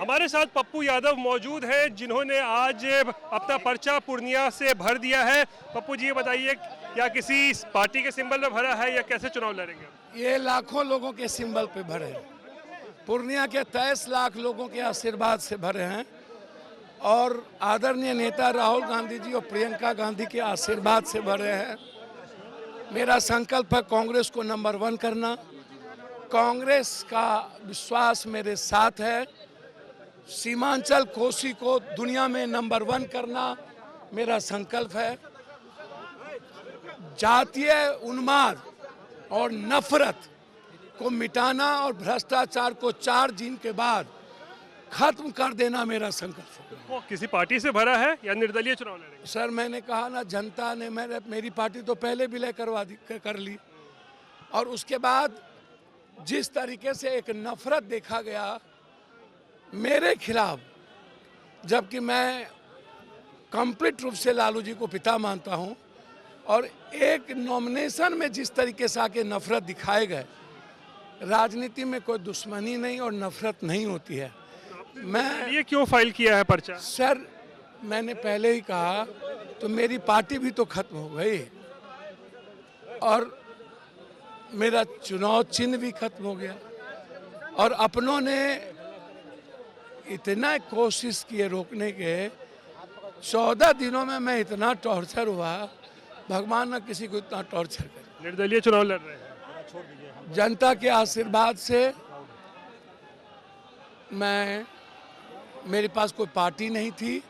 हमारे साथ पप्पू यादव मौजूद हैं जिन्होंने आज अपना पर्चा पूर्णिया से भर दिया है। पप्पू जी ये बताइए, क्या किसी पार्टी के सिंबल में भरा है या कैसे चुनाव लड़ेंगे? ये लाखों लोगों के सिंबल पे भरे हैं। पूर्णिया के 23 लाख लोगों के आशीर्वाद से भरे हैं और आदरणीय नेता राहुल गांधी जी और प्रियंका गांधी के आशीर्वाद से भरे हैं। मेरा संकल्प है कांग्रेस को नंबर 1 करना। कांग्रेस का विश्वास मेरे साथ है। सीमांचल कोसी को दुनिया में नंबर 1 करना मेरा संकल्प है। जातीय उन्माद और नफरत को मिटाना और भ्रष्टाचार को 4 दिन के बाद खत्म कर देना मेरा संकल्प है। वो किसी पार्टी से भरा है या निर्दलीय चुनाव लड़ेंगे? सर मैंने कहा ना, जनता ने मेरी पार्टी तो पहले विलय कर ली और उसके बाद जिस तरीके से एक नफरत देखा गया मेरे खिलाफ, जबकि मैं कंप्लीट रूप से लालू जी को पिता मानता हूं, और एक नॉमिनेशन में जिस तरीके से आके नफरत दिखाए गए, राजनीति में कोई दुश्मनी नहीं और नफरत नहीं होती है। मैं ये क्यों फाइल किया है पर्चा? सर मैंने पहले ही कहा तो मेरी पार्टी भी तो खत्म हो गई और मेरा चुनाव चिन्ह भी खत्म हो गया और अपनों ने इतना कोशिश किए रोकने के। 14 दिनों में मैं इतना टॉर्चर हुआ, भगवान न किसी को इतना टॉर्चर करे। निर्दलीय चुनाव लड़ रहे हैं। जनता के आशीर्वाद से मेरे पास कोई पार्टी नहीं थी,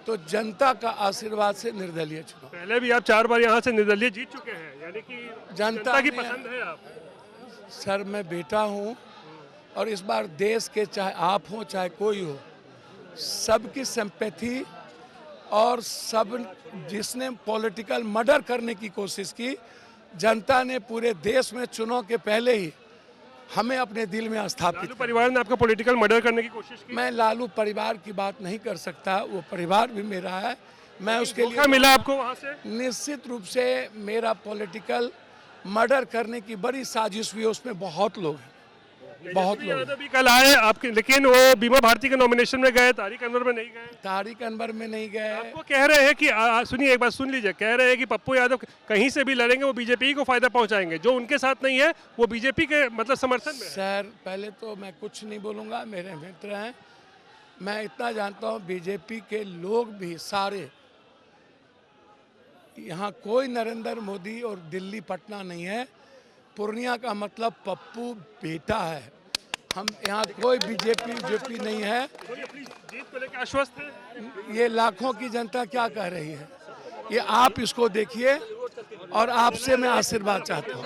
तो जनता का आशीर्वाद से निर्दलीय चुनाव। पहले भी आप 4 बार यहाँ से निर्दलीय जीत चुके हैं, यानी कि जनता की पसंद है आप। सर मैं बेटा हूँ और इस बार देश के, चाहे आप हो चाहे कोई हो, सबकी सिंपैथी और सब जिसने पॉलिटिकल मर्डर करने की कोशिश की, जनता ने पूरे देश में चुनाव के पहले ही हमें अपने दिल में स्थापित। लालू परिवार ने आपका पॉलिटिकल मर्डर करने की कोशिश की? मैं लालू परिवार की बात नहीं कर सकता, वो परिवार भी मेरा है। मैं उसके लिए मिला आपको वहाँ से? निश्चित रूप से मेरा पॉलिटिकल मर्डर करने की बड़ी साजिश हुई, उसमें बहुत लोग हैं, बहुत लोग। यादव भी कल आए आपके, लेकिन वो बीमा भारती के नॉमिनेशन में गए, तारिक अनवर में नहीं गए। तारिक अनवर में नहीं गए। आपको कह रहे हैं कि सुनिए, एक बात सुन लीजिए, कह रहे हैं कि पप्पू यादव कहीं से भी लड़ेंगे वो बीजेपी को फायदा पहुंचाएंगे, जो उनके साथ नहीं है वो बीजेपी के मतलब समर्थन में है। सर पहले तो मैं कुछ नहीं बोलूँगा, मेरे मित्र हैं। मैं इतना जानता हूँ बीजेपी के लोग भी सारे, यहाँ कोई नरेंद्र मोदी और दिल्ली पटना नहीं है। पूर्णिया का मतलब पप्पू बेटा है। हम यहाँ कोई बीजेपी नहीं है। जीत को लेकर आश्वस्त है? ये लाखों की जनता क्या कह रही है, ये आप इसको देखिए और आपसे मैं आशीर्वाद चाहता हूँ।